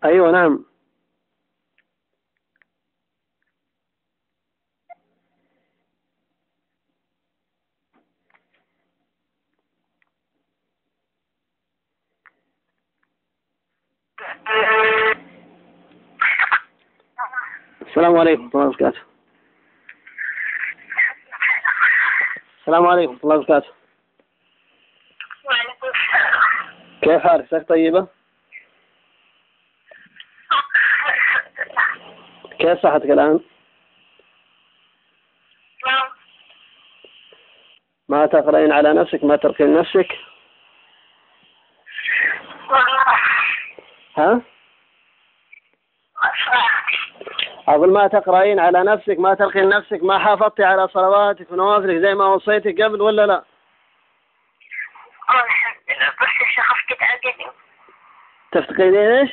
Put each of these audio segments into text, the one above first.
أيوة نعم. السلام عليكم ورحمة الله وبركاته. السلام عليكم ورحمة الله وبركاته. وعليكم السلام. كيف حالك؟ صحتك طيبة؟ كيف صحتك الآن؟ ما تقرأين على نفسك؟ ما ترقين نفسك؟ ها؟ أقول ما تقرأين على نفسك، ما ترقين نفسك، ما حافظتي على صلواتك ونوافلك زي ما وصيتك قبل ولا لا؟ الحمد لله، بس يا شيخ أفقد عقلي. تفتقدين إيش؟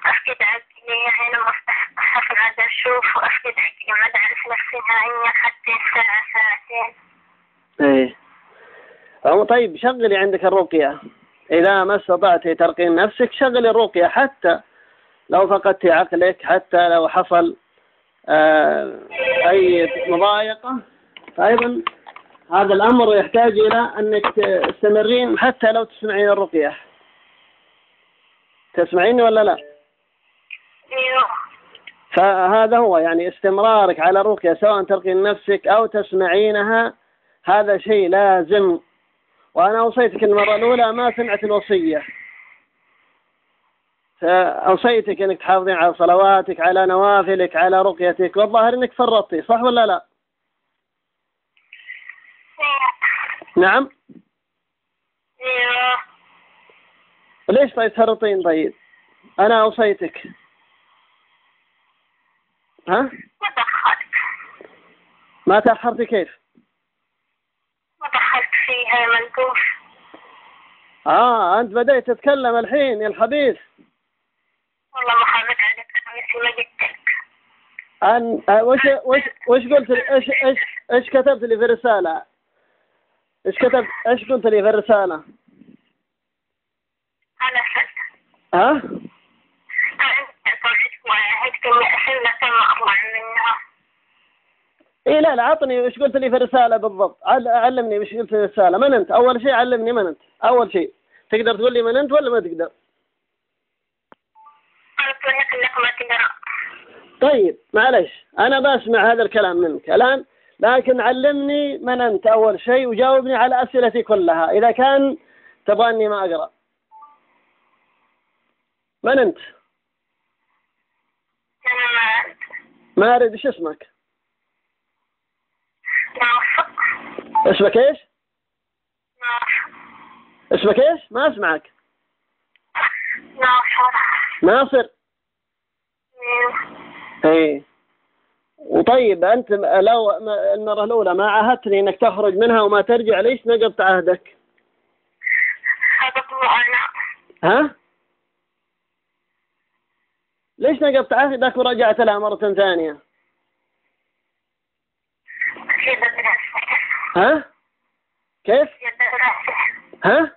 أفقد عقلي، يعني لما أفتح الصحف قاعدة أشوف وأفقد عقلي، ما أعرف نفسي نهائيا حتى ساعة ساعتين. إيه. طيب شغلي عندك الرقية، إذا ما استطعتي ترقين نفسك شغلي الرقية، حتى لو فقدت عقلك، حتى لو حصل أي مضايقة، أيضا هذا الأمر يحتاج إلى أنك تستمرين حتى لو تسمعين الرقية. تسمعيني ولا لا؟ أيوه. فهذا هو يعني استمرارك على الرقية، سواء ترقين نفسك أو تسمعينها، هذا شيء لازم. وأنا أوصيتك المرة الأولى ما سمعت الوصية، فأوصيتك أنك تحافظين على صلواتك، على نوافلك، على رقيتك، والظاهر أنك فرطتي، صح ولا لا؟ نعم. أيوه. ليش طيب تفرطين؟ طيب أنا أوصيتك. ها؟ ما دخلت. ما تأخرتي كيف؟ ما دخلت فيها منقوش. أنت بدأت تتكلم الحين يا الخبيث. والله ما حافظ عليك، مثل ما قلت لك. وش قلت لي؟ إيش كتبت لي في الرسالة؟ إيش قلت لي في الرسالة؟ أنا فلت. ها؟ أنا طلعت وعهدت إني أحلها ثم أطلع منها. إيه لا عطني وش قلت لي في الرسالة بالضبط، علمني وش قلت في الرسالة. من أنت؟ أول شيء علمني من أنت، أول شيء. تقدر تقول لي من أنت ولا ما تقدر؟ أنا أقول لك ما تقرأ. طيب معلش أنا بسمع هذا الكلام منك الآن، لكن علمني من أنت أول شيء، وجاوبني على أسئلتي كلها إذا كان تبغى أني ما أقرأ. من أنت؟ أنا ما أريد. إيش اسمك؟ ناصر. اسمك إيش؟ ناصر. اسمك إيش؟ ما أسمعك. ناصر. ناصر. إيه. وطيب أنت لو المرة الأولى ما عاهدتني إنك تخرج منها وما ترجع، ليش نقضت عهدك؟ هذا أنا. ها؟ ليش نقضت عهدك ورجعت لها مرة ثانية؟ ها؟ كيف؟ ها؟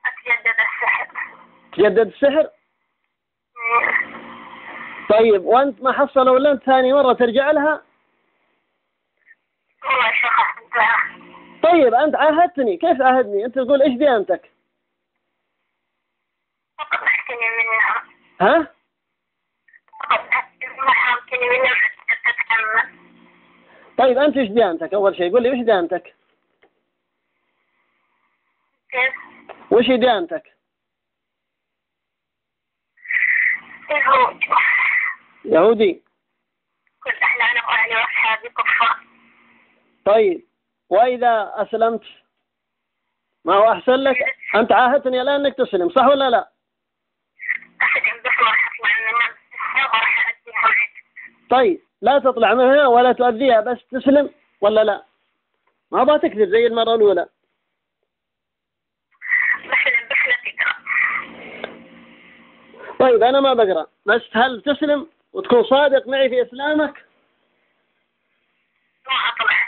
أتجدد السحر. تجدد السحر؟ طيب وأنت ما حصلوا ولا أنت ثاني مرة ترجع لها؟ والله شخصتها. طيب أنت عاهدتني، كيف عاهدني؟ أنت تقول إيش ديانتك؟ طلعتني منها. ها؟ طلعتني منها حتى تتحمل. طيب أنت إيش ديانتك؟ أول شيء قول لي إيش ديانتك؟ كيف؟ وش ديانتك؟ يهودي. يهودي. كل أنا وأهلي وأصحابي كفار. طيب وإذا أسلمت ما هو أحسن لك؟ أنت عاهدتني الآن أنك تسلم، صح ولا لا؟ أسلم بس ما راح أطلع منها وراح أديها. طيب لا تطلع منها ولا تؤذيها، بس تسلم ولا لا؟ ما أبغى تكذب زي المرة الأولى. بسلم بس لا تقرأ. طيب أنا ما بقرأ، بس هل تسلم وتكون صادق معي في إسلامك؟ ما أطلع.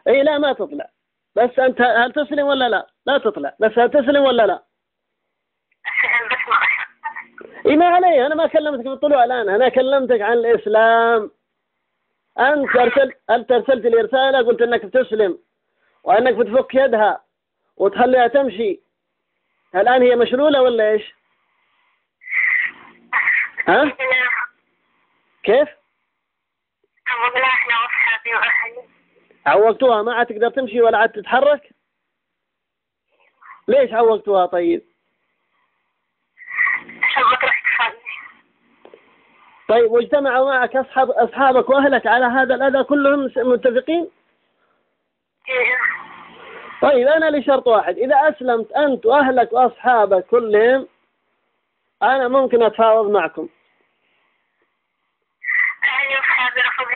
إيه لا ما تطلع، بس أنت هل تسلم ولا لا؟ لا تطلع، بس هل تسلم ولا لا؟ أسلم بس ما راح. إيه ما علي، أنا ما كلمتك بالطلوع الآن، أنا كلمتك عن الإسلام. أنت أرسلت لي رسالة قلت أنك بتسلم وأنك بتفك يدها وتخليها تمشي. الآن هي مشلولة ولا إيش؟ ها؟ كيف؟ عوضنا احنا واصحابي واهلي. عوقتوها ما عاد تقدر تمشي ولا عاد تتحرك؟ ليش عوقتوها طيب؟ عشان ما تروح تصلي. طيب واجتمعوا معك أصحابك وأهلك على هذا الأذى كلهم متفقين؟ إيه. طيب أنا لي شرط واحد، إذا أسلمت أنت وأهلك وأصحابك كلهم أنا ممكن أتفاوض معكم. أهلي وأصحابي رفضوا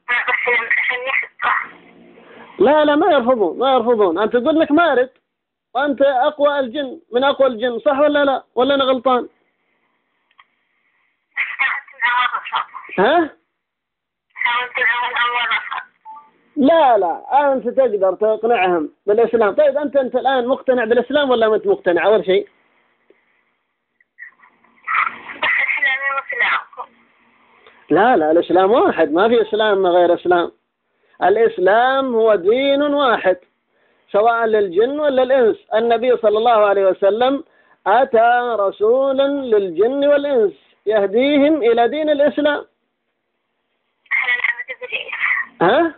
أسلم عشان يحبه. لا ما يرفضون. أنت تقول لك مارد وأنت أقوى الجن من أقوى الجن، صح ولا لا؟ ولا أنا غلطان؟ ها؟ لا أنت تقدر تقنعهم بالإسلام. طيب أنت الآن مقتنع بالإسلام ولا ما أنت مقتنع أول شيء؟ لا الإسلام واحد، ما في إسلام غير إسلام. الإسلام هو دين واحد سواء للجن ولا الإنس. النبي صلى الله عليه وسلم أتى رسولا للجن والإنس يهديهم إلى دين الإسلام. ها؟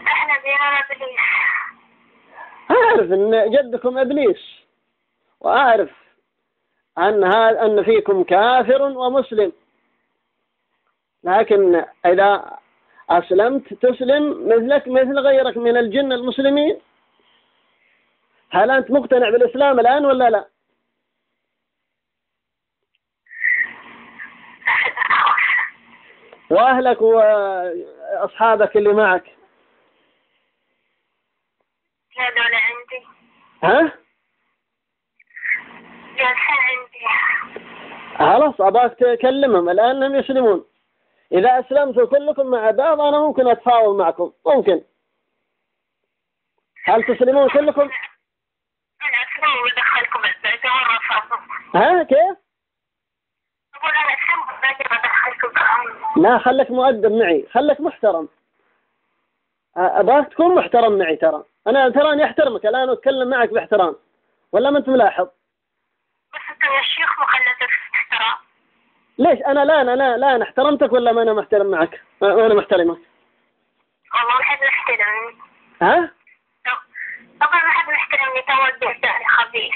احنا ديننا إبليس. أعرف أن جدكم إبليس، وأعرف أن فيكم كافر ومسلم، لكن إذا أسلمت تسلم مثلك مثل غيرك من الجن المسلمين. هل أنت مقتنع بالإسلام الآن ولا لا؟ وأهلك وأصحابك اللي معك؟ لا دول عندي. ها؟ جالسين عندي. خلاص أباك تكلمهم الآن هم يسلمون. إذا أسلمتوا كلكم مع بعض أنا ممكن أتفاوض معكم، ممكن. هل تسلمون كلكم؟ أنا أسلم وأدخلكم البيت ورفضوا. ها كيف؟ أقول أنا أسلم وأدخلكم البيت. لا خلك مؤدب معي، خلك محترم. أباك تكون محترم معي. أنا تراني أحترمك الآن وأتكلم معك باحترام، ولا ما أنت ملاحظ؟ بس أنت يا شيخ مخلتك احترام. ليش أنا لا احترمتك ولا ما أنا محترم معك؟ أنا محترمك. والله نحب نحترمني. ها؟ طبعا نحب نحترمني توجه تاني خبيث.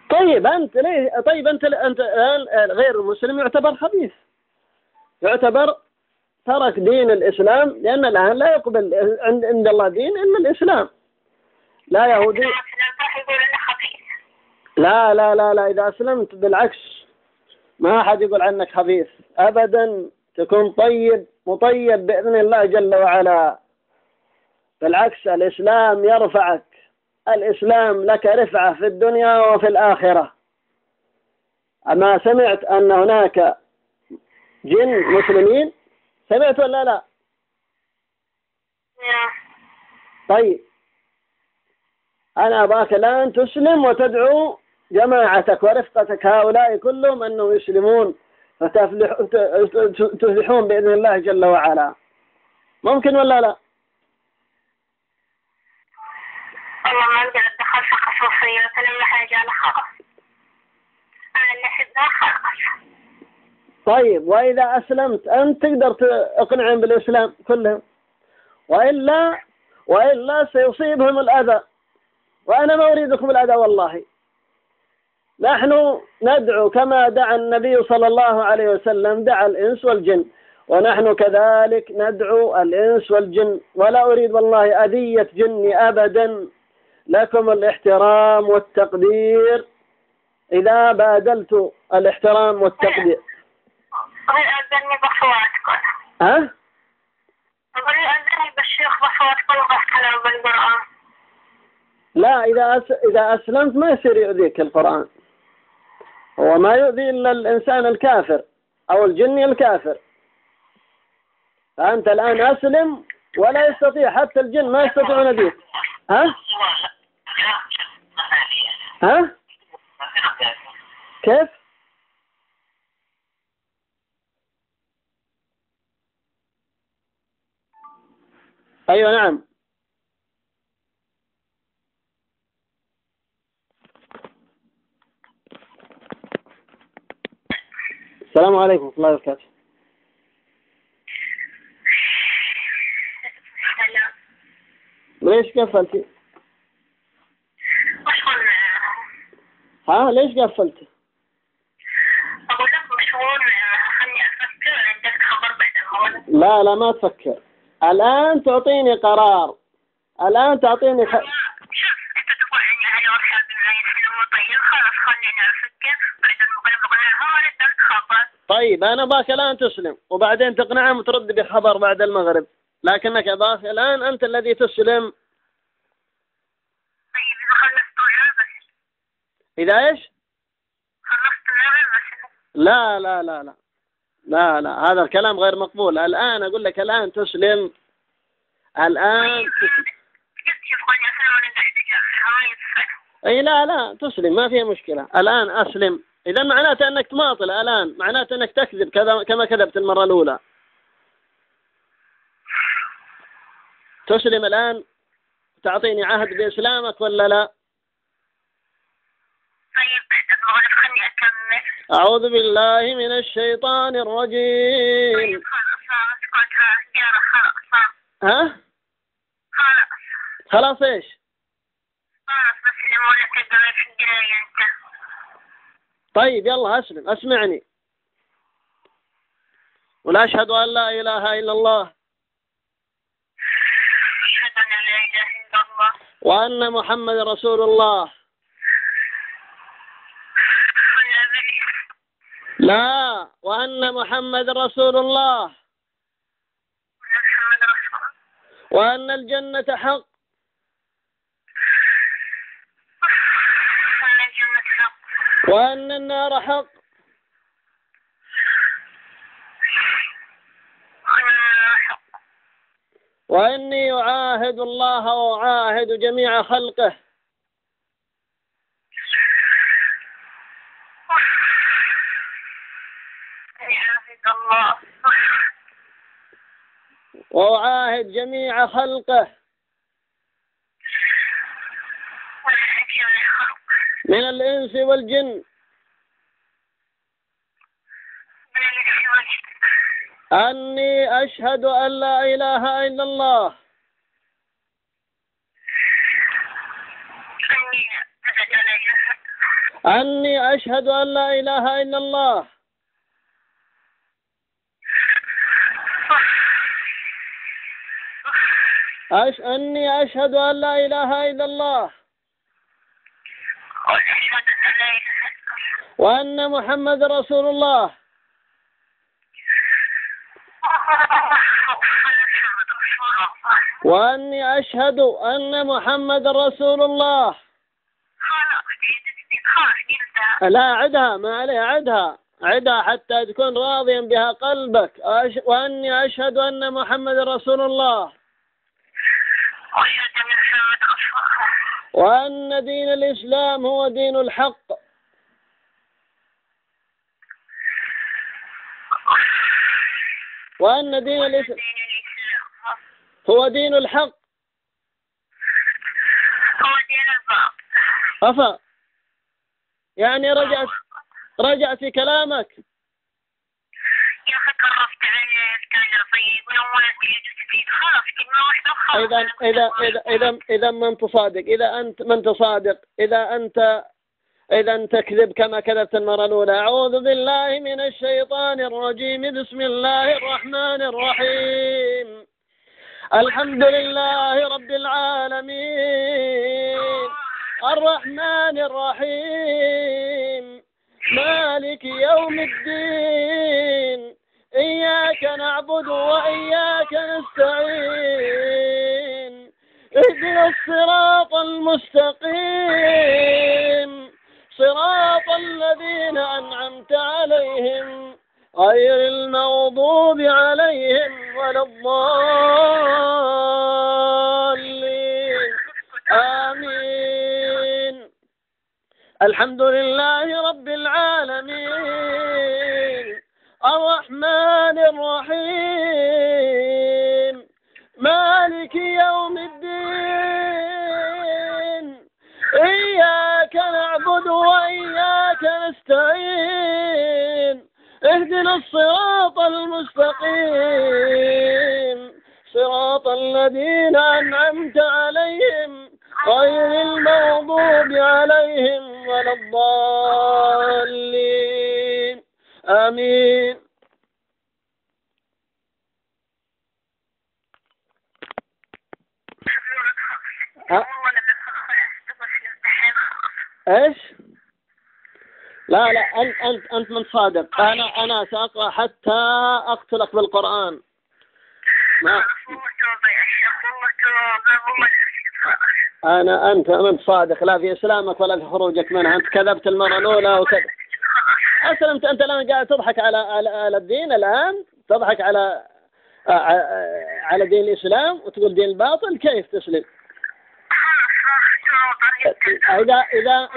طيب أنت ليه؟ طيب أنت الآن غير المسلم يعتبر خبيث، يعتبر ترك دين الإسلام، لأن الآن لا يقبل عند الله دين إلا الإسلام. لا يهودي. لا إذا أسلمت بالعكس ما أحد يقول عنك خبيث أبدا، تكون طيب مطيب بإذن الله جل وعلا. بالعكس الإسلام يرفعك، الإسلام لك رفعة في الدنيا وفي الآخرة. أما سمعت أن هناك جن مسلمين؟ سمعت ولا لا؟ طيب أنا أباك الآن تسلم وتدعو جماعتك ورفقتك هؤلاء كلهم أنهم يسلمون فتفلحون بإذن الله جل وعلا. ممكن ولا لا؟ والله ما أقدر أدخل في خصوصيات لما حاجة على خلاص. أنا اللي أحبها خلاص. طيب وإذا أسلمت أنت تقدر تقنعهم بالإسلام كلهم، وإلا سيصيبهم الأذى، وأنا ما أريدكم الأذى والله. نحن ندعو كما دعا النبي صلى الله عليه وسلم، دعا الإنس والجن، ونحن كذلك ندعو الإنس والجن، ولا أريد والله أذية جني أبدا. لكم الاحترام والتقدير إذا بادلت الاحترام والتقدير. أذني بصواتكم. ها؟ أذني بالشيخ بصواتكم وبحكي بالقرآن. لا إذا أسلمت ما يصير يؤذيك القرآن، هو ما يؤذي إلا الإنسان الكافر أو الجني الكافر. فأنت الآن أسلم ولا يستطيع حتى الجن ما يستطيعون ذلك. ها؟ كيف؟ أيوة نعم. السلام عليكم ورحمة الله وبركاته. سلام. ليش قفلتي؟ مشغول. ها ليش قفلتي؟ أقول لك مشغول، خلني أفكر عندك خبر بعد المغرب. لا ما تفكر الآن، تعطيني قرار الآن، تعطيني شوف أنت تقول إني أهلي وأصحابي ما يسلموا، طيب خلاص خلينا نفكر بعد المغرب أقول لهم وندك خبر. طيب أنا باك الآن تسلم وبعدين تقنعهم وترد بخبر بعد المغرب، لكنك باك الآن أنت الذي تسلم. طيب إذا خلصت بس. إذا إيش؟ خلصت بس. لا لا لا لا لا لا، هذا الكلام غير مقبول. الآن أقول لك الآن تسلم، الآن تسلم. أي لا تسلم، ما فيها مشكلة. الآن أسلم، إذا معناته أنك تماطل، الآن معناته أنك تكذب كما كذبت المرة الأولى. تسلم الآن، تعطيني عهد بإسلامك ولا لا؟ طيب المغرب خلني أكمل. أعوذ بالله من الشيطان الرجيم. ها؟ خلاص إيش؟ خلاص بسلم ولا تقرأ في القراية أنت. طيب يلا أسلم، أسمعني. ولا أشهد أن لا إله إلا الله أشهد أن لا إله إلا الله وأن محمد رسول الله. لا، وأن محمد رسول الله، وأن الجنة حق، وأن النار حق، وإني أعاهد الله وأعاهد جميع خلقه وأعاهد جميع خلقه من الإنس والجن أني أشهد أن لا إله إلا الله أني أشهد أن لا إله إلا الله أني أشهد أن لا إله إلا الله وأن محمد رسول الله وأني أشهد أن محمد رسول الله. لا عدها، ما عليها، عدها حتى تكون راضيا بها قلبك. وأني أشهد أن محمد رسول الله وأن دين الإسلام هو دين الحق وأن دين الإسلام هو دين الحق. أفا يعني رجع في كلامك. يا أخي كرفت عليك أنا طيب ولا تريد تزيد خلاص كلمة واحدة وخلاص. إذا ما أنت صادق، إذا أنت تكذب كما كذبت المرة الأولى. أعوذ بالله من الشيطان الرجيم. بسم الله الرحمن الرحيم. الحمد لله رب العالمين الرحمن الرحيم مالك يوم الدين إياك نعبد وإياك نستعين اهدنا الصراط المستقيم صراط الذين أنعمت عليهم غير المغضوب عليهم ولا الضالين آمين. الحمد لله رب العالمين الرحمن الرحيم مالك يوم الدين إياك نعبد وإياك نستعين اهدنا الصراط المستقيم صراط الذين أنعمت عليهم غير المغضوب عليهم ولا الضالين آمين. ايش؟ لا انت من صادق. انا ساقرا حتى اقتلك بالقران. ما انت من صادق، لا في اسلامك ولا في خروجك منها. انت كذبت المره الاولى وكذا اسلمت. انت الان قاعد تضحك على الدين، الان تضحك على دين الاسلام وتقول دين الباطل. كيف تسلم؟ اذا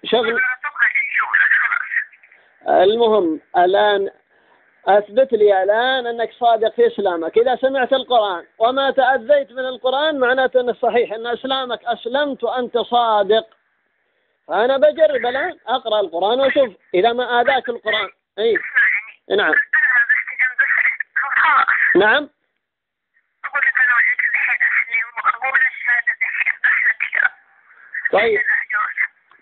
شغل. المهم الان اثبت لي الان انك صادق في اسلامك. اذا سمعت القران وما تاذيت من القران معناته انه صحيح ان اسلامك اسلمت وانت صادق. فانا بجرب الان اقرا القران واشوف اذا ما اذاك القران. اي نعم نعم.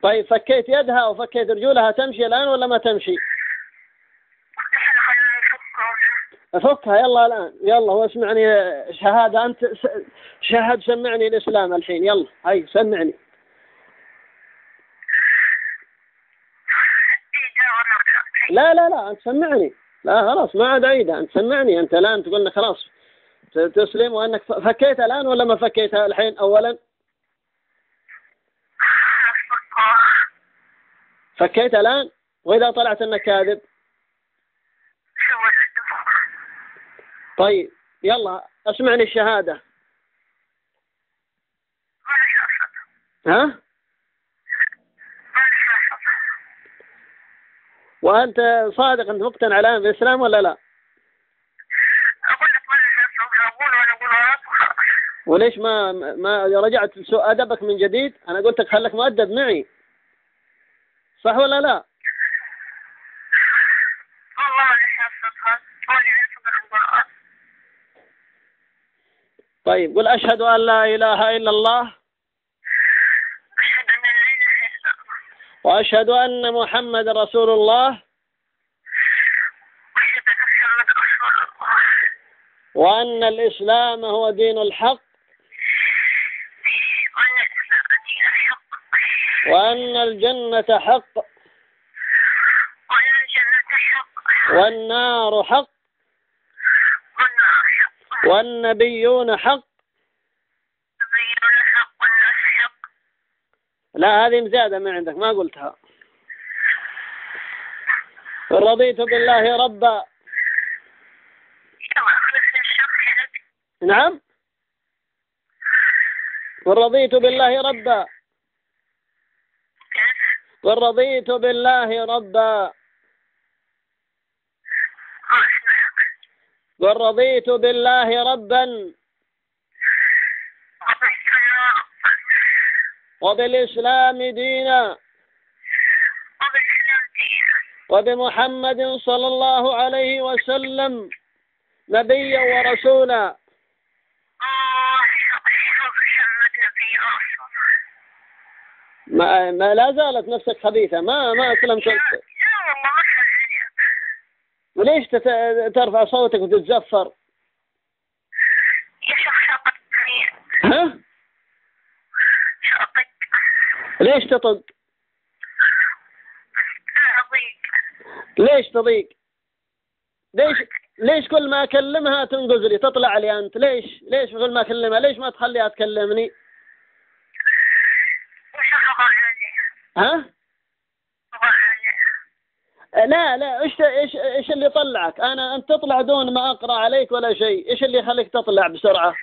طيب فكيت يدها وفكيت رجولها، تمشي الآن ولا ما تمشي؟ فكها يلا الآن، يلا واسمعني شهادة. أنت شهد سمعني الإسلام الحين، يلا هاي سمعني. لا أنت سمعني. لا خلاص ما عاد عيدة، أنت سمعني. أنت الآن تقول لنا خلاص تسلم وأنك فكيت الآن ولا ما فكيتها الحين أولا؟ فكيت الآن. وإذا طلعت أنك كاذب؟ طيب يلا اسمعني الشهادة. ها؟ وأنت صادق، أنت مقتنع الآن بالإسلام ولا لا؟ وليش ما رجعت سوء أدبك من جديد؟ أنا قلت لك خلك مؤدب معي، صح ولا لا؟ طيب قل أشهد أن لا إله إلا الله وأشهد أن محمد رسول الله وأن الإسلام هو دين الحق وأن الجنة حق والنار حق والنبيون حق. لا هذه مزادة ما عندك، ما قلتها. رضيت بالله ربا. نعم. ورضيت بالله ربا. ورضيت بالله ربا. ورضيت بالله ربا وبالإسلام دينا وبمحمد صلى الله عليه وسلم نبيا ورسولا. ما لا زالت نفسك خبيثة، ما أسلمت. وليش ترفع صوتك وتتزفر؟ ها؟ ليش تطق؟ ليش تضيق؟ ليش كل ما أكلمها تنقز لي تطلع لي أنت؟ ليش كل ما أكلمها ليش ما تخليها تكلمني؟ ها؟ لا ايش اللي طلعك؟ انت تطلع دون ما اقرا عليك ولا شيء. ايش اللي يخليك تطلع بسرعه؟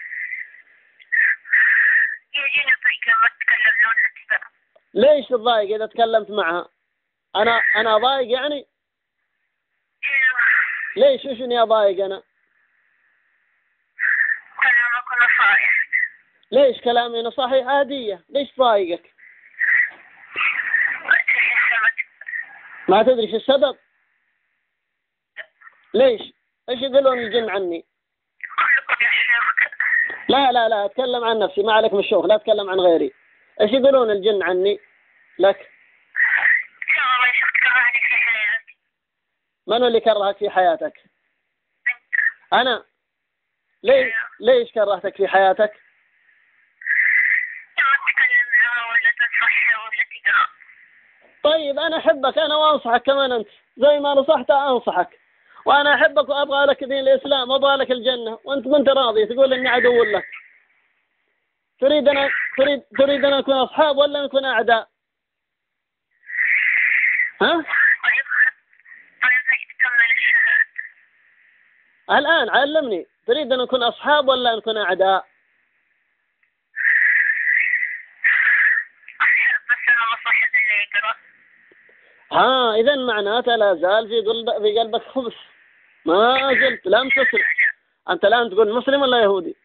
ليش تضايق إذا تكلمت معها؟ أنا ضايق يعني؟ ليش وش إني أضايق أنا؟ كلامك نصائح. ليش كلامي نصائح عادية؟ ليش ضايقك؟ ما تدري ايش السبب؟ ليش؟ ايش يقولون الجن عني؟ لا اتكلم عن نفسي، ما عليك من الشوخ، لا اتكلم عن غيري. ايش يقولون الجن عني لك؟ من اللي كرهك في حياتك؟ انا. ليش كرهتك في حياتك؟ طيب أنا أحبك أنا وأنصحك كمان أنت زي ما نصحت أنصحك، وأنا أحبك وأبغى لك دين الإسلام وأبغى لك الجنة، وأنت ما أنت راضي تقول إني عدو لك. تريد أن نكون أصحاب ولا نكون أعداء؟ ها؟ الآن علمني، تريد أن نكون أصحاب ولا نكون أعداء؟ إذا معناته لا زال في قلبك خبث، ما زلت لم تسلم. أنت الآن تقول مسلم ولا يهودي؟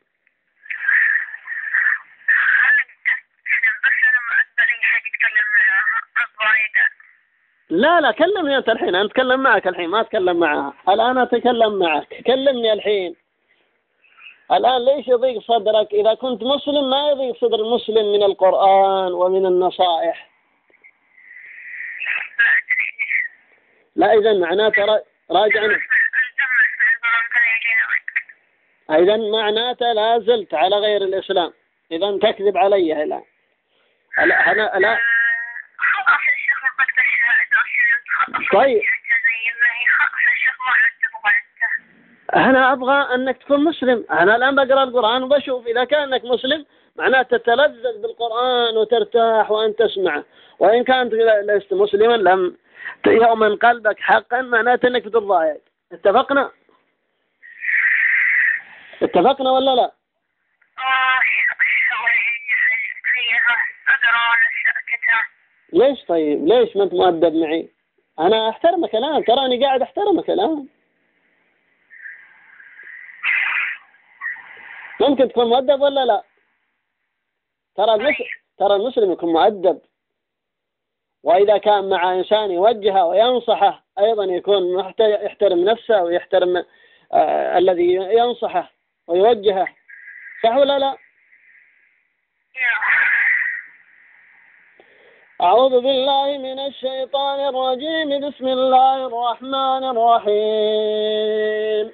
لا كلمني أنت الحين، أنا أتكلم معك الحين ما أتكلم معها الآن، أتكلم معك، كلمني الحين. الآن ليش يضيق صدرك؟ إذا كنت مسلم ما يضيق صدر المسلم من القرآن ومن النصائح. لا إذا معناته راجع نفسك. إذا معناته لا زلت على غير الإسلام، إذا تكذب علي الآن. لا طيب أنا أبغى أنك تكون مسلم. أنا الآن بقرأ القرآن وبشوف إذا كانك مسلم معناته تتلذذ بالقرآن وترتاح وأن تسمعه، وإن كانت لست مسلما لم يؤمن قلبك حقا معناته أنك بتضايق. اتفقنا ولا لا؟ ليش طيب؟ ليش ما أنت مؤدب معي؟ أنا أحترمك الآن، تراني قاعد أحترمك الآن. ممكن تكون مؤدب ولا لا؟ ترى المسلم يكون مؤدب، وإذا كان مع إنسان يوجهه وينصحه أيضا يكون يحترم نفسه ويحترم الذي ينصحه ويوجهه، صح ولا لا؟ أعوذ بالله من الشيطان الرجيم. بسم الله الرحمن الرحيم.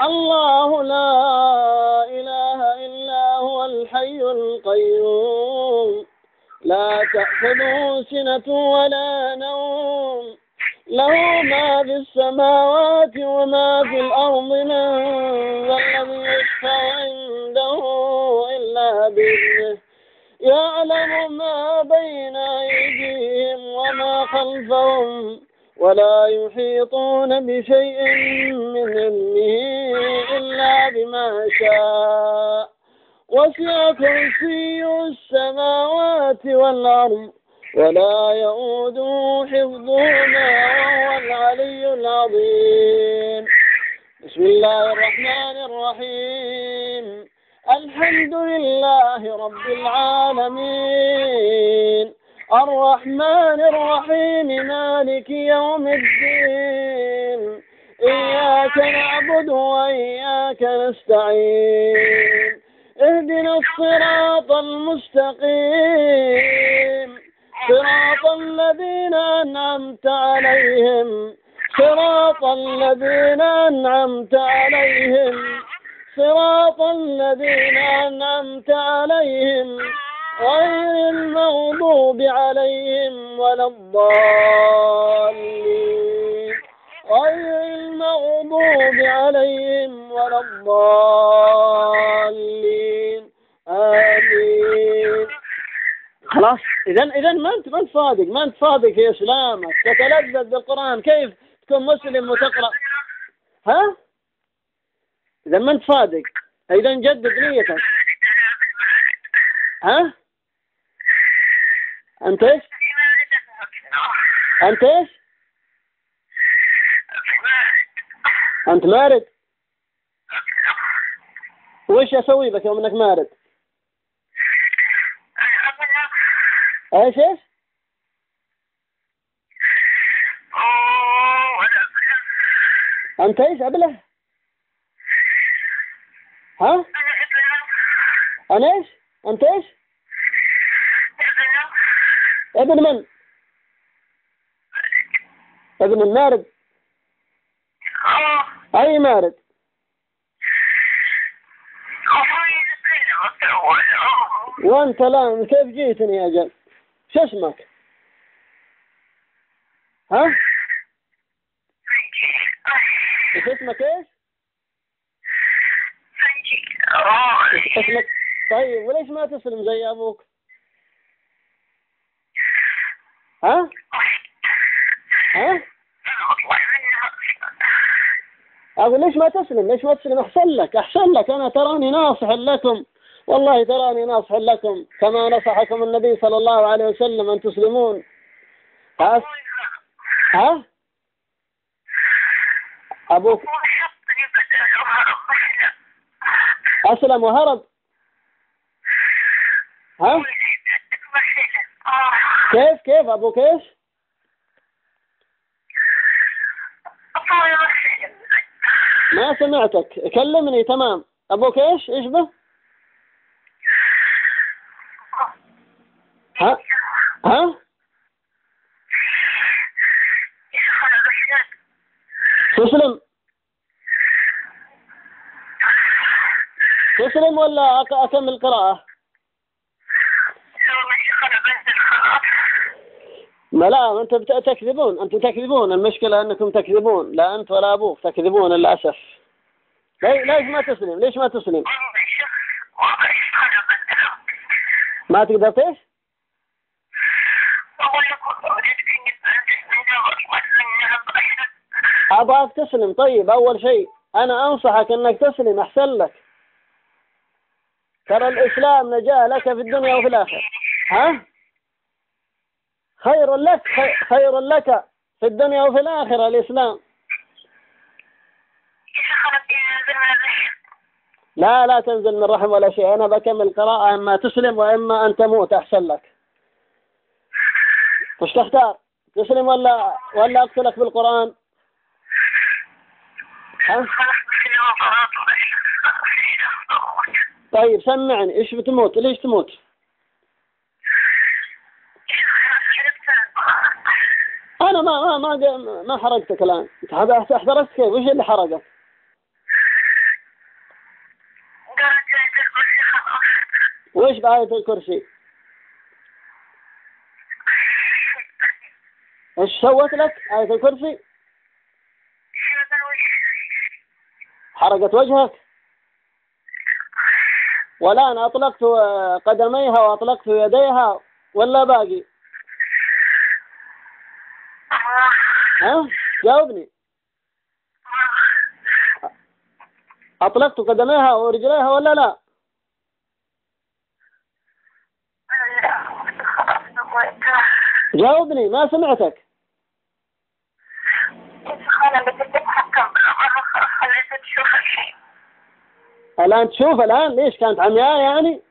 الله لا إله إلا هو الحي القيوم لا تأخذه سنة ولا نوم له ما في السماوات وما في الأرض من ذا الذي يشفع عنده إلا بإذنه يعلم ما بين أيديهم وما خلفهم ولا يحيطون بشيء من علمه إلا بما شاء وسع كرسيه السماوات والأرض ولا يؤوده حفظهما وهو العلي العظيم. بسم الله الرحمن الرحيم. الحمد لله رب العالمين الرحمن الرحيم مالك يوم الدين إياك نعبد وإياك نستعين اهدنا الصراط المستقيم صراط الذين أنعمت عليهم صراط الذين أنعمت عليهم صراط الذين أنعمت عليهم غير المغضوب عليهم ولا الضالين غير المغضوب عليهم ولا الضالين آمين. خلاص إذا ما أنت صادق في إسلامك، تتلذذ بالقرآن، كيف تكون مسلم وتقرأ؟ ها؟ إذا ما أنت صادق، إذا جدد نيتك. ها؟ أنت إيش؟ أنت إيش؟ أنت مارد. وش أسوي بك يوم أنك مارد؟ إيش إيش؟ أنت إيش أبله؟ ها؟ أنا إيش؟ أنت إيش؟ ابن من؟ ابن المارد. أي مارد؟ وأنت الآن كيف جيتني يا أجل؟ شو اسمك؟ ها؟ إيش اسمك إيش؟ اسمك طيب، وليش ما تسلم زي أبوك؟ ها؟ ها؟ أقول ليش ما تسلم؟ ليش ما تسلم؟ أحسن لك أنا تراني ناصح لكم، والله تراني ناصح لكم كما نصحكم النبي صلى الله عليه وسلم أن تسلمون. ها؟ أبوك أسلم وهرب؟ ها؟ كيف أبوك إيش؟ ما سمعتك، كلمني تمام. أبوك إيش؟ إيش به؟ ها؟ ها؟ تسلم؟ تسلم ولا أكمل القراءة؟ لا أنت تكذبون، أنتم تكذبون، المشكلة أنكم تكذبون، لا أنت ولا أبوك تكذبون للأسف. ليش ما تسلم؟ ليش ما تسلم؟ ما تقدر إيش؟ أبغاك تسلم. طيب أول شيء أنا أنصحك أنك تسلم، أحسن لك، ترى الإسلام نجاة لك في الدنيا وفي الآخرة. ها؟ خير لك، خير لك في الدنيا وفي الآخرة الإسلام. لا تنزل من رحم ولا شيء، أنا بكمل قراءة، إما تسلم وإما أن تموت، أحسن لك. وش تختار؟ تسلم ولا أقتلك بالقرآن؟ ها؟ طيب سمعني، إيش بتموت؟ ليش تموت؟ أنا ما حرقتك الآن. أنت احترقت كيف؟ وش اللي حرقك؟ وإيش بآية الكرسي؟ إيش سوت لك آية الكرسي؟ حرقت وجهك؟ والآن أطلقت قدميها وأطلقت يديها ولا باقي؟ ها؟ جاوبني. أطلقت قدميها ورجليها ولا لا؟ جاوبني، ما سمعتك. الآن تشوف؟ الآن ليش كانت عمياء يعني؟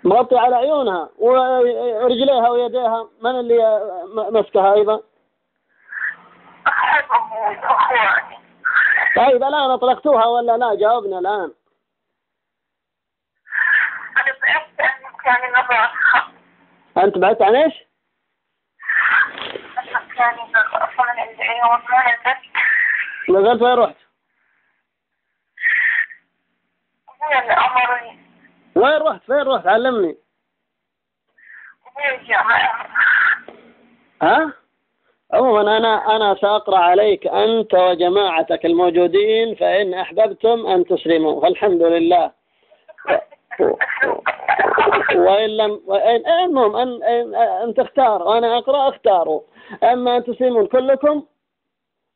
مغطي على عيونها ورجليها ويديها، من اللي مسكها أيضا؟ طيب الآن أطلقتوها ولا لا؟ جاوبنا الآن. أنت بعدت عن إيش؟ نزلت وين رحت؟ وين رحت؟ علمني. ها؟ عموما أنا سأقرأ عليك أنت وجماعتك الموجودين، فإن أحببتم أن تسلموا فالحمد لله، وإن لم المهم أن تختار، وأنا أقرأ اختاروا، أما أن تسلمون كلكم،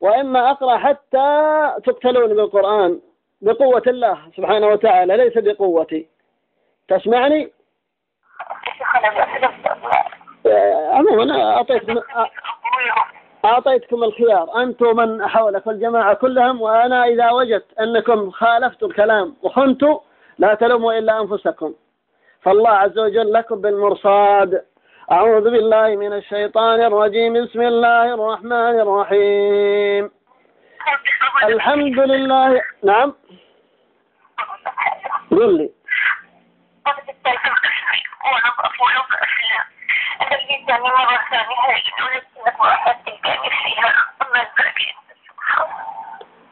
وإما أقرأ حتى تقتلون بالقرآن بقوة الله سبحانه وتعالى ليس بقوتي. تسمعني؟ عموما أعطيتكم الخيار أنتم من حولك والجماعة كلهم، وأنا إذا وجدت أنكم خالفتوا الكلام وخنتوا لا تلوموا إلا أنفسكم، فالله عز وجل لكم بالمرصاد. أعوذ بالله من الشيطان الرجيم. بسم الله الرحمن الرحيم. الحمد لله. نعم قل لي.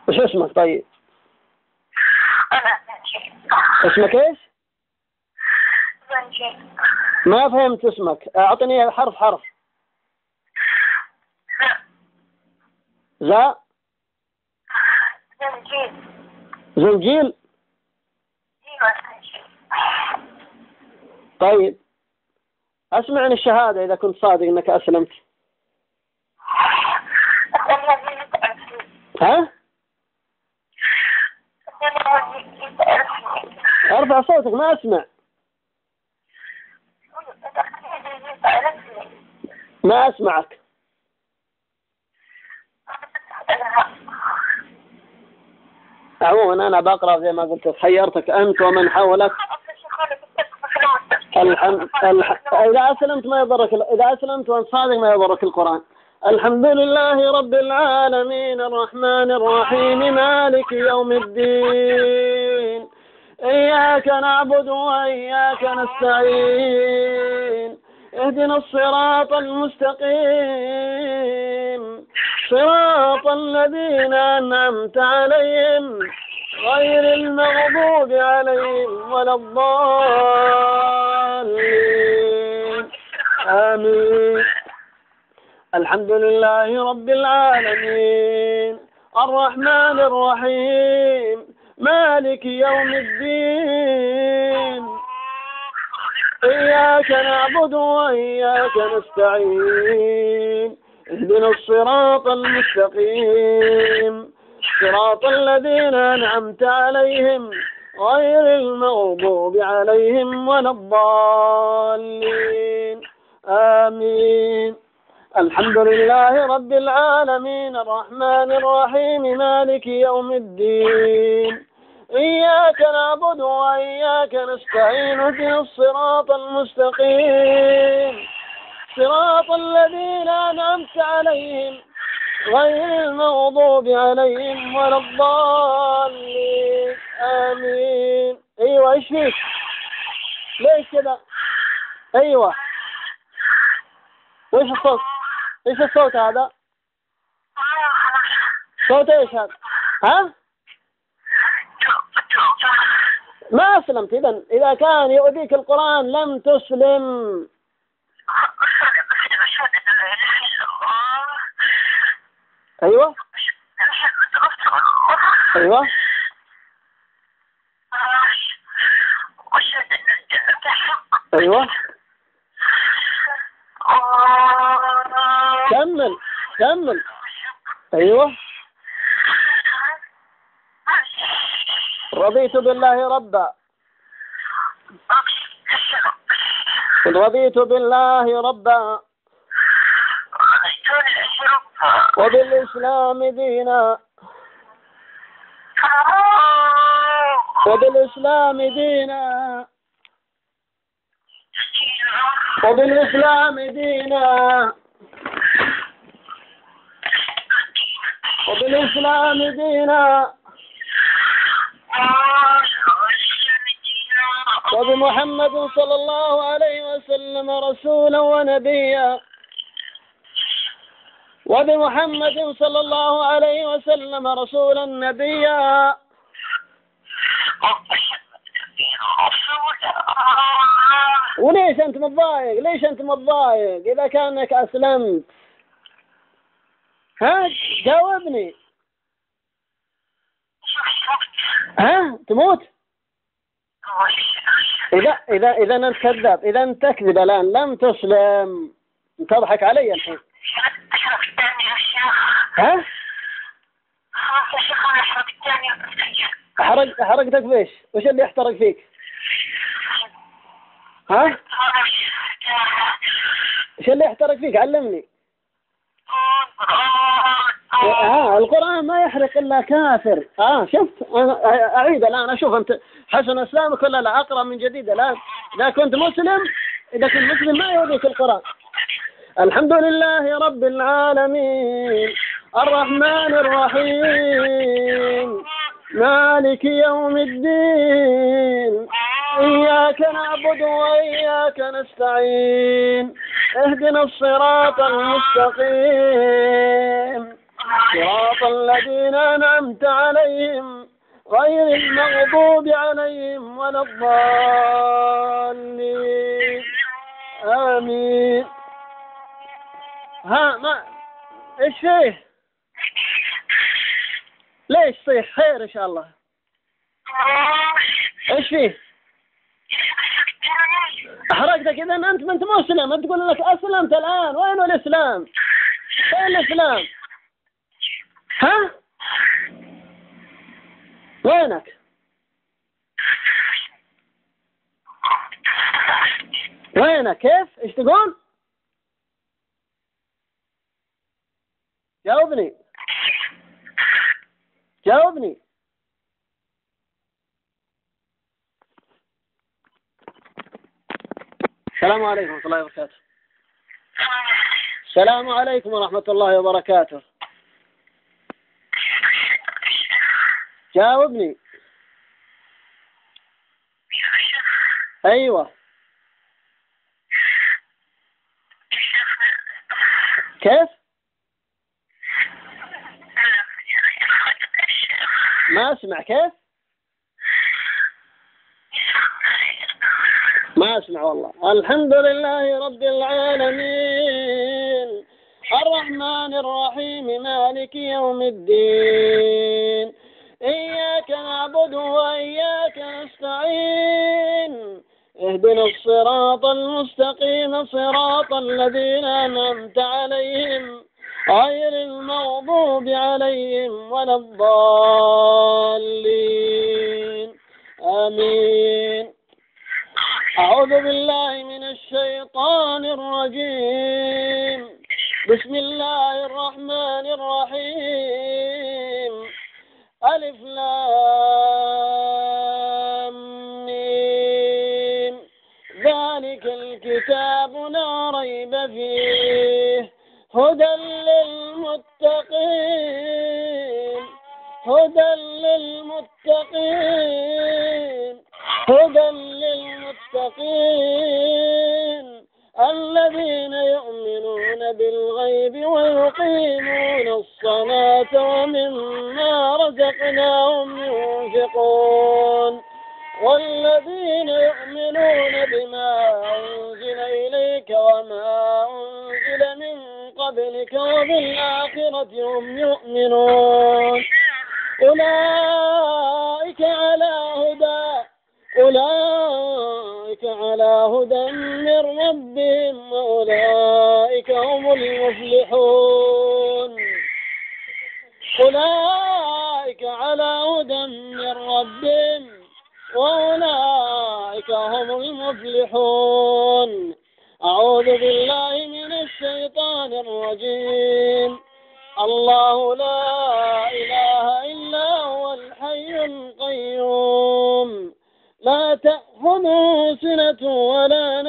وش اسمك طيب؟ اسمك ايش؟ ما فهمت اسمك، اعطني حرف حرف. لا زنجيل. طيب اسمع عن الشهادة إذا كنت صادق أنك أسلمت. ها؟ ارفع صوتك ما أسمع. ما أسمعك. عموما أنا بقرأ زي ما قلت، خيرتك أنت ومن حولك. إذا أسلمت ما يضرك، إذا أسلمت وأنت صادق ما يضرك القرآن. الحمد لله رب العالمين الرحمن الرحيم مالك يوم الدين إياك نعبد وإياك نستعين اهدنا الصراط المستقيم صراط الذين أنعمت عليهم غير المغضوب عليهم ولا الضالين آمين. الحمد لله رب العالمين الرحمن الرحيم مالك يوم الدين إياك نعبد وإياك نستعين اهدنا الصراط المستقيم صراط الذين أنعمت عليهم غير المغضوب عليهم ولا الضالين آمين. الحمد لله رب العالمين الرحمن الرحيم مالك يوم الدين إياك نعبد وإياك نستعين اهدنا الصراط المستقيم صراط الذين أنعمت عليهم غير المغضوب عليهم ولا الضالين آمين. أيوة إيش فيك؟ ليش كذا؟ أيوة وإيش الصوت؟ إيش الصوت هذا؟ صوت إيش هذا؟ ها؟ ما أسلمت. إذا كان يؤذيك القرآن لم تسلم. أيوة أيوة أيوة كمل كمل. أيوة رضيت بالله ربا. رضيت بالله ربا وبالإسلام دينا وبالإسلام دينا وبالإسلام دينا وبالإسلام دينا وبمحمد صلى الله عليه وسلم رسولا ونبيا وبمحمد صلى الله عليه وسلم رسولا نبيا وليش أنت متضايق؟ ليش أنت متضايق إذا كانك أسلمت؟ ها جاوبني. ها تموت؟ إذا أنت كذاب، إذا أنت تكذب الآن لم تسلم. تضحك علي الحين. ها؟ حرقتك بإيش؟ وش اللي يحترق فيك؟ ها؟ وش اللي يحترق فيك؟ علمني. القرآن ما يحرق إلا كافر. شفت؟ أنا أعيد الآن أشوف أنت حسن إسلامك ولا لا. أقرأ من جديد الآن. إذا كنت مسلم ما يؤذيك القرآن. الحمد لله رب العالمين الرحمن الرحيم مالك يوم الدين إياك نعبد وإياك نستعين اهدنا الصراط المستقيم صراط الذين أنعمت عليهم غير المغضوب عليهم ولا الضالين آمين. ما إيش فيه؟ ليش صيح؟ خير إن شاء الله. إيش فيه؟ أحرقتك. إذا أنت ما أنت مسلم. أنت تقول لك أسلمت الآن. وين الإسلام؟ فين الإسلام؟ ها؟ وينك؟ وينك؟ كيف؟ إيش تقول؟ جاوبني. السلام عليكم ورحمة الله وبركاته. السلام عليكم ورحمة الله وبركاته. جاوبني. أيوة. كيف؟ ما أسمع. كيف؟ ما أسمع والله. الحمد لله رب العالمين الرحمن الرحيم مالك يوم الدين إياك نعبد وإياك نستعين اهدنا الصراط المستقيم صراط الذين أنعمت عليهم غير المغضوب عليهم ولا الضالين آمين. أعوذ بالله من الشيطان الرجيم. بسم الله الرحمن الرحيم. ألف لام ميم ذلك الكتاب لا ريب فيه هدى للمتقين الذين يؤمنون بالغيب ويقيمون الصلاة ومما رزقناهم ينفقون والذين يؤمنون بما أنزل إليك وما أنزل من قبلك وبالآخرة هم يؤمنون أولئك على هدى من ربهم وأولئك هم المفلحون. أولئك على هدى من ربهم وأولئك هم المفلحون. أعوذ بالله من الشيطان الرجيم. الله لا إله إلا هو الحي القيوم لا تأخذه سنة ولا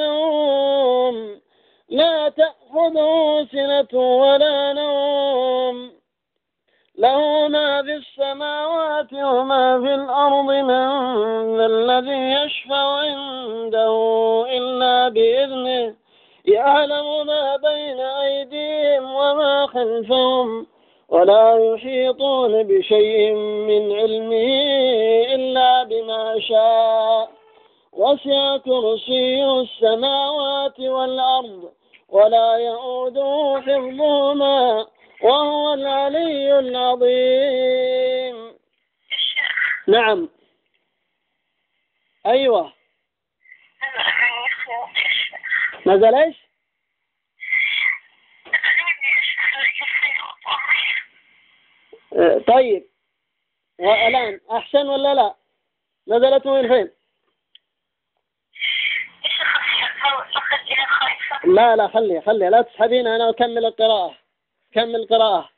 نوم له ما في السماوات وما في الأرض من ذا الذي يشفع عنده إلا بإذنه يعلم ما بين أيديهم وما خلفهم ولا يحيطون بشيء من علمه إلا بما شاء وسع كرسيه السماوات والأرض ولا يؤوده حفظهما وهو العلي العظيم. نعم. أيوة. نزل إيش؟ طيب والآن أحسن ولا لا؟ نزلت من فين؟ لا خلي لا تسحبين، أنا أكمل القراءة. كمل قراءة.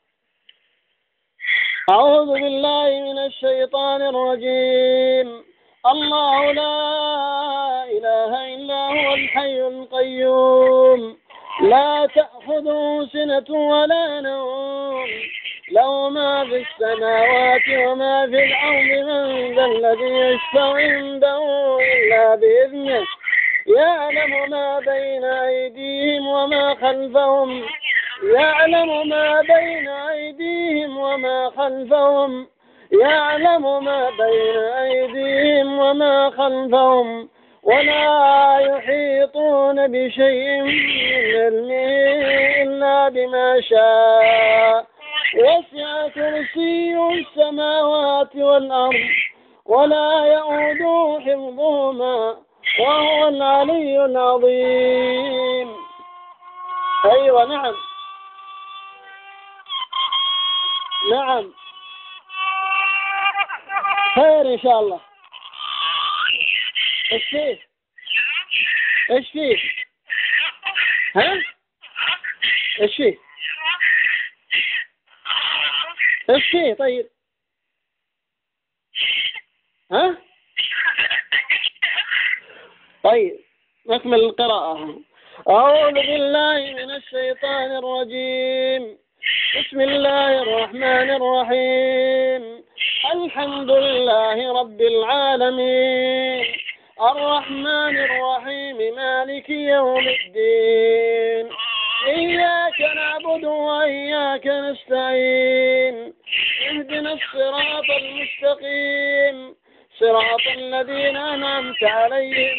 أعوذ بالله من الشيطان الرجيم. الله لا إله إلا هو الحي القيوم لا تأخذه سنة ولا نوم له ما في السماوات وما في الأرض من ذا الذي يشفع عنده إلا بإذنه يعلم ما بين أيديهم وما خلفهم يعلم ما بين أيديهم وما خلفهم يعلم ما بين أيديهم وما خلفهم ولا يحيطون بشيء من علمه إلا بما شاء وسع كرسيه السماوات والأرض ولا يؤوده حفظهما وهو العلي العظيم. أيوة نعم خير إن شاء الله. إيش فيه ها إيش فيه طيب ها طيب نكمل القراءة. أعوذ بالله من الشيطان الرجيم. بسم الله الرحمن الرحيم. الحمد لله رب العالمين الرحمن الرحيم مالك يوم الدين إياك نعبد وإياك نستعين اهدنا الصراط المستقيم صراط الذين أنعمت عليهم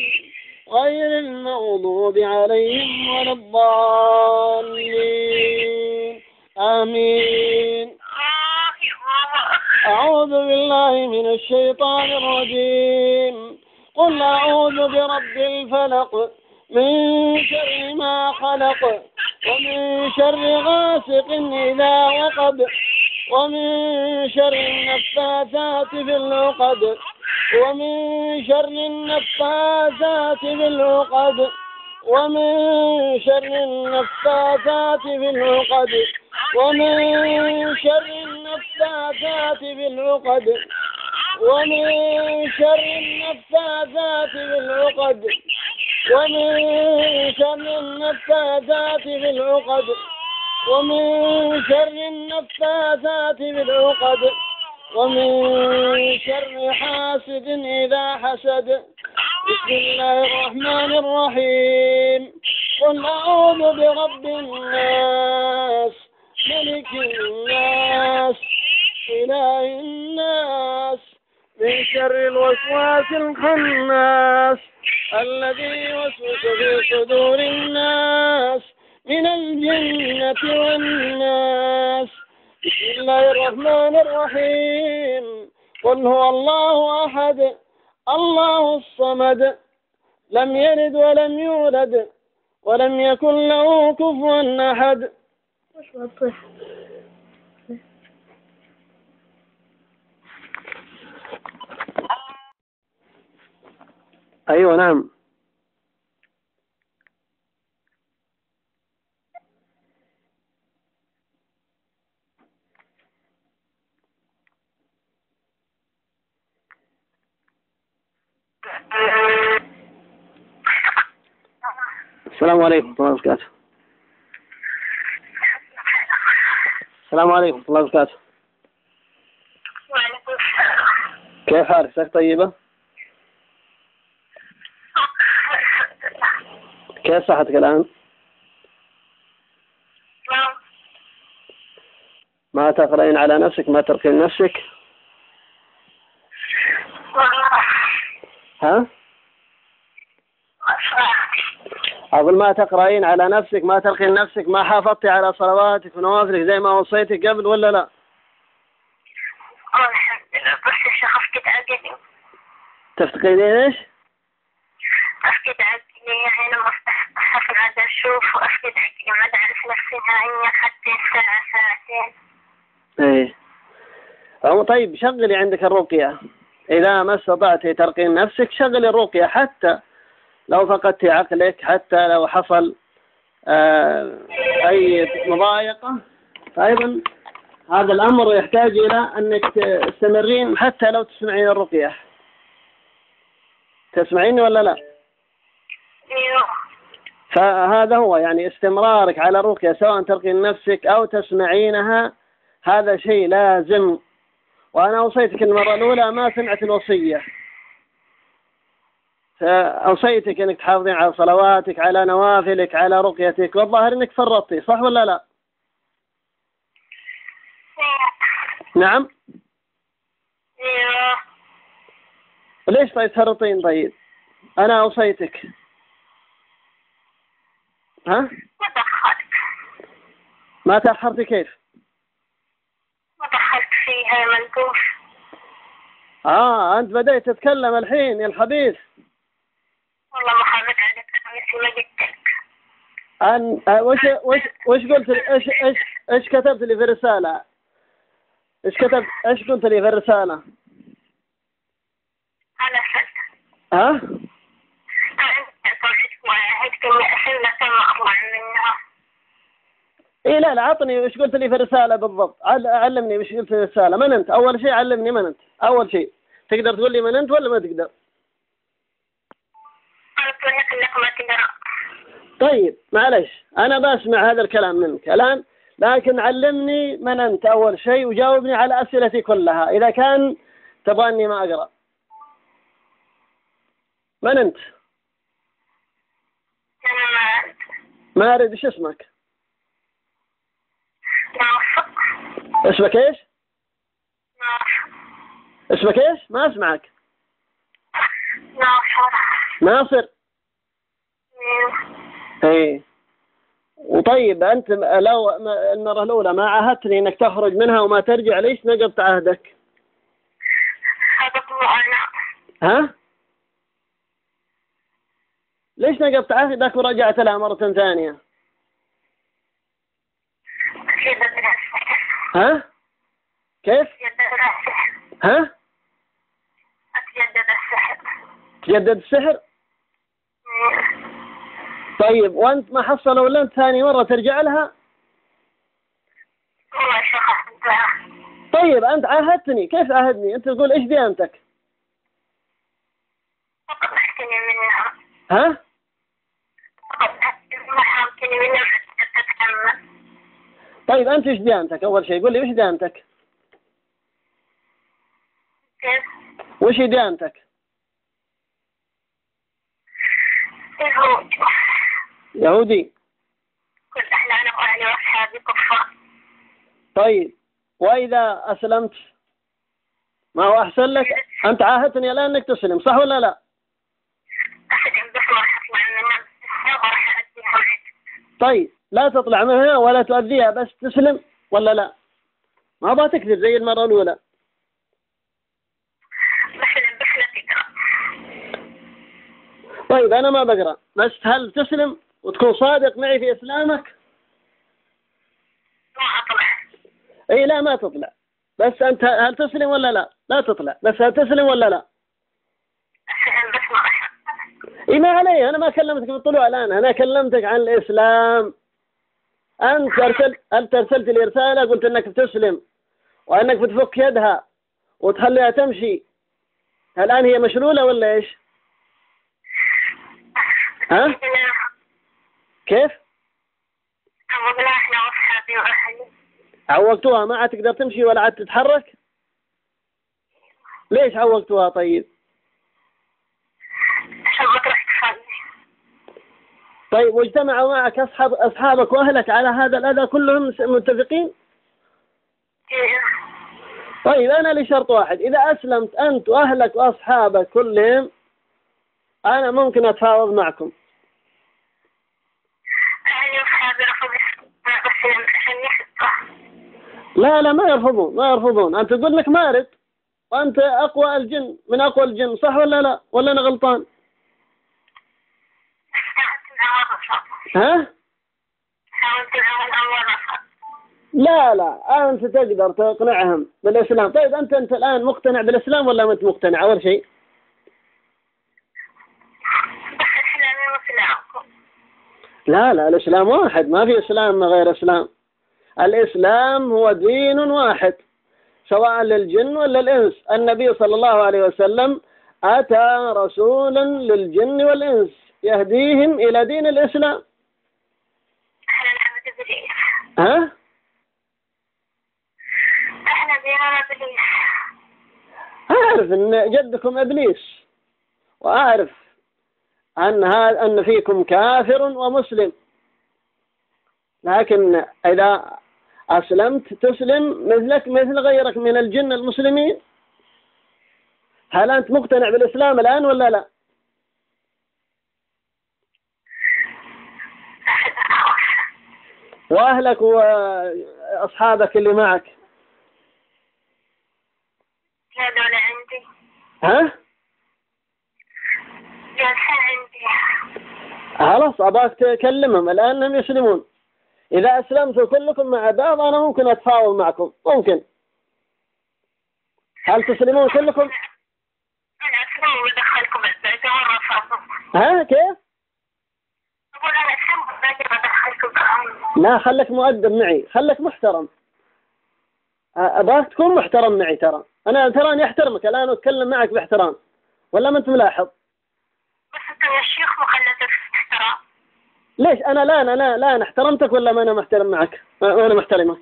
غير المغضوب عليهم ولا الضالين آمين. أعوذ بالله من الشيطان الرجيم. قل أعوذ برب الفلق من شر ما خلق ومن شر غاسق إذا وقب ومن شر النفاثات في العقد ومن شر النفاثات في العقد ومن شر النفاثات في العقد ومن شر النفاثات في العقد ومن شر النفاثات في العقد ومن شر النفاثات في العقد ومن شر النفاثات في العقد ومن شر حاسد إذا حسد. بسم الله الرحمن الرحيم. قل أعوذ برب الناس ملك الناس إله الناس من شر الوسواس الخناس الذي يوسوس في صدور الناس من الجنة والناس. بسم الله الرحمن الرحيم. قل هو الله أحد الله الصمد لم يلد ولم يولد ولم يكن له كفوا أحد. أيوة نعم. السلام عليكم ورحمة الله وبركاته. السلام عليكم ورحمة الله وبركاته. وعليكم السلام. كيف حالك؟ صحتك طيبة؟ كيف صحتك الآن؟ ما تقرأين على نفسك؟ ما ترقين نفسك؟ ها؟ أقول ما تقرأين على نفسك، ما ترقين نفسك، ما حافظتي على صلواتك ونوافلك زي ما وصيتك قبل ولا لا؟ الحمد لله بس الشيخ أفقد عقلي. تفتقدين إيش؟ أفقد عقلي يعني لما أفتح عاد أشوف وأفقد عقلي ما أعرف نفسي نهائيا حتى ساعة ساعتين. إيه أو طيب شغلي عندك الرقية، إذا ما استطعت ترقين نفسك شغلي الرقية، حتى لو فقدت عقلك، حتى لو حصل أي مضايقة، فأيضا هذا الأمر يحتاج إلى أنك تستمرين حتى لو تسمعين الرقية. تسمعيني ولا لا؟ ايوه. فهذا هو يعني استمرارك على الرقية، سواء ترقين نفسك أو تسمعينها، هذا شيء لازم. وأنا أوصيتك المرة الأولى ما سمعت الوصية، فأوصيتك أنك تحافظين على صلواتك، على نوافلك، على رقيتك، والظاهر أنك فرطتي، صح ولا لا؟ نعم. ايوه. ليش طيب تفرطين؟ طيب أنا أوصيتك. ها؟ ما دخلت. ما تأخرتي كيف؟ ما دخلت فيها ملقوف. أنت بدأت تتكلم الحين يا الخبيث. والله ما حافظ عليك مثل ما قلت لك. وش قلت لي؟ ايش كتبت لي في الرسالة؟ ايش قلت لي في الرسالة؟ أنا فلت. ها؟ أنا طلعت وعهدت إني أسلمك ما أطلع منها. إيه لا عطني وش قلت لي في الرسالة بالضبط، علمني وش قلت في الرسالة. من أنت؟ أول شيء علمني من أنت، أول شيء تقدر تقول لي من أنت ولا ما تقدر؟ أنا قلت لك إنك ما تقرأ. طيب معلش أنا بسمع هذا الكلام منك الآن، لكن علمني من أنت أول شيء، وجاوبني على أسئلتي كلها إذا كان تبغى إني ما أقرأ. من أنت؟ أنا ما أريد. إيش اسمك؟ ناصر. اسمك إيش؟ ناصر. اسمك إيش؟ ما أسمعك. ناصر. ناصر. ايه. وطيب أنت لو المرة الأولى ما عاهدتني إنك تخرج منها وما ترجع، ليش نقضت عهدك؟ هذا أنا. ها؟ ليش نقضت عهدك ورجعت لها مرة ثانية؟ ها؟ كيف؟ ها؟ أتجدد السحر. تجدد السحر؟ طيب وأنت ما حصلوا ولا أنت ثاني مرة ترجع لها؟ والله شخصتها. طيب أنت عاهدتني، كيف عاهدني؟ أنت تقول إيش ديانتك؟ قطعتني منها. ها؟ قطعتني وحرمتني منها حتى تتحمل. طيب أنت إيش ديانتك؟ أول شيء قول لي إيش ديانتك؟ كيف؟ وش ديانتك؟ يهود. يهودي. كل أهلنا وأهلي وأصحابي كفار. طيب وإذا أسلمت ما هو أحسن لك؟ أنت عاهدتني الآن أنك تسلم، صح ولا لا؟ أسلم بس ما راح أطلع منها وراح أديها. طيب لا تطلع منها ولا تؤذيها، بس تسلم ولا لا؟ ما أبغى تكذب زي المرة الأولى. بسلم بس لا تقرأ. طيب أنا ما بقرأ، بس هل تسلم وتكون صادق معي في إسلامك؟ ما أطلع. إيه لا ما تطلع، بس أنت هل تسلم ولا لا؟ لا تطلع، بس هل تسلم ولا لا؟ أسلم بس ما راح. إيه ما علي، أنا ما كلمتك بالطلوع الآن، أنا كلمتك عن الإسلام. أنت أرسلت لي رسالة قلت أنك بتسلم وأنك بتفك يدها وتخليها تمشي. الآن هي مشلولة ولا إيش؟ ها؟ كيف؟ عوضنا إحنا وأصحابي وأهلي. عوقتوها ما عاد تقدر تمشي ولا عاد تتحرك؟ ليش عوقتوها طيب؟ عشان ما تروح تصلي. طيب واجتمعوا معك أصحابك وأهلك على هذا الأذى كلهم متفقين؟ إيه. طيب أنا لي شرط واحد، إذا أسلمت أنت وأهلك وأصحابك كلهم أنا ممكن أتفاوض معكم. أهلي وأصحابي رفضوا أسلم عشان يحبه. لا ما يرفضون. أنت تقول لك مارد وأنت أقوى الجن من أقوى الجن، صح ولا لا؟ ولا أنا غلطان؟ حاولت معه رفض. ها؟ حاولت معه الأول رفض. لا لا، أنت تقدر تقنعهم بالإسلام. طيب أنت الآن مقتنع بالإسلام ولا ما أنت مقتنع أول شيء؟ بس إسلامي وإسلامكم. لا لا، الإسلام واحد، ما في إسلام غير إسلام. الإسلام هو دين واحد سواء للجن ولا الإنس. النبي صلى الله عليه وسلم أتى رسولا للجن والإنس يهديهم إلى دين الإسلام. إحنا نعبد إبليس. ها؟ إحنا ديننا إبليس. أعرف أن جدكم إبليس، وأعرف أن فيكم كافر ومسلم، لكن إذا أسلمت تسلم مثلك مثل غيرك من الجن المسلمين. هل أنت مقتنع بالإسلام الآن ولا لا؟ وأهلك وأصحابك اللي معك؟ لا دول عندي. ها؟ جالسين عندي. خلاص، أباك تكلمهم الآن أنهم يسلمون. إذا أسلمتوا كلكم مع بعض أنا ممكن أتفاوض معكم، ممكن. هل تسلمون كلكم؟ أنا أسلم وأدخلكم البيت ورفضوا. ها كيف؟ أقول أنا أسلم وباقي بدخلكم بأمر. لا، خلك مؤدب معي، خلك محترم. أباك تكون محترم معي. أنا تراني أحترمك الآن وأتكلم معك باحترام، ولا ما أنت ملاحظ؟ بس أنت يا شيخ مخلتك احترام. ليش أنا لا احترمتك ولا ما أنا محترم معك؟ أنا محترمك.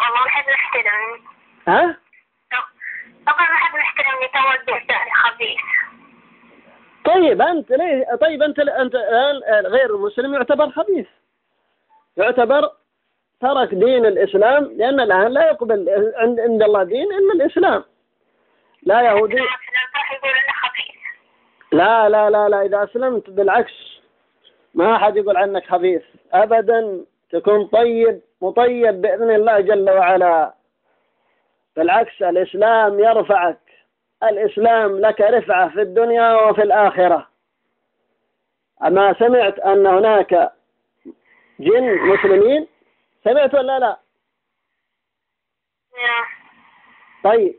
والله نحب نحترمني. ها؟ طبعا نحب نحترمني توجه تاني خبيث. طيب أنت ليه؟ طيب أنت الآن غير المسلم يعتبر خبيث، يعتبر ترك دين الإسلام، لأن الآن لا يقبل عند الله دين إلا الإسلام. لا يهودي. يقول أنا خبيث. لا لا لا لا، إذا أسلمت بالعكس ما أحد يقول عنك خبيث أبدا، تكون طيب مطيب بإذن الله جل وعلا. بالعكس، الإسلام يرفعك، الإسلام لك رفعة في الدنيا وفي الآخرة. أما سمعت أن هناك جن مسلمين؟ سمعت ولا لا؟ طيب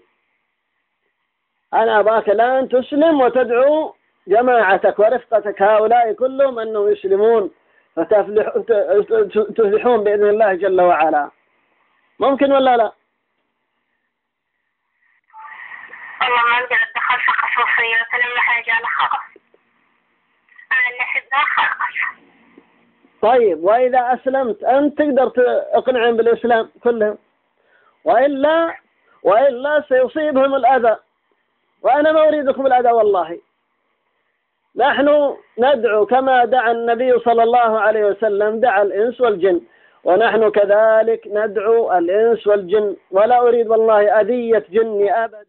أنا أباك الآن تسلم وتدعو جماعتك ورفقتك هؤلاء كلهم أنهم يسلمون فتفلحون بإذن الله جل وعلا. ممكن ولا لا؟ والله ما أقدر أدخل في خصوصيات لما حاجة على خلاص. أنا اللي أحبها خلاص. طيب وإذا أسلمت أنت تقدر تقنعهم بالإسلام كلهم، وإلا سيصيبهم الأذى، وأنا ما أريدكم الأذى والله. نحن ندعو كما دعا النبي صلى الله عليه وسلم، دعا الإنس والجن، ونحن كذلك ندعو الإنس والجن، ولا أريد والله أذية جني أبدا.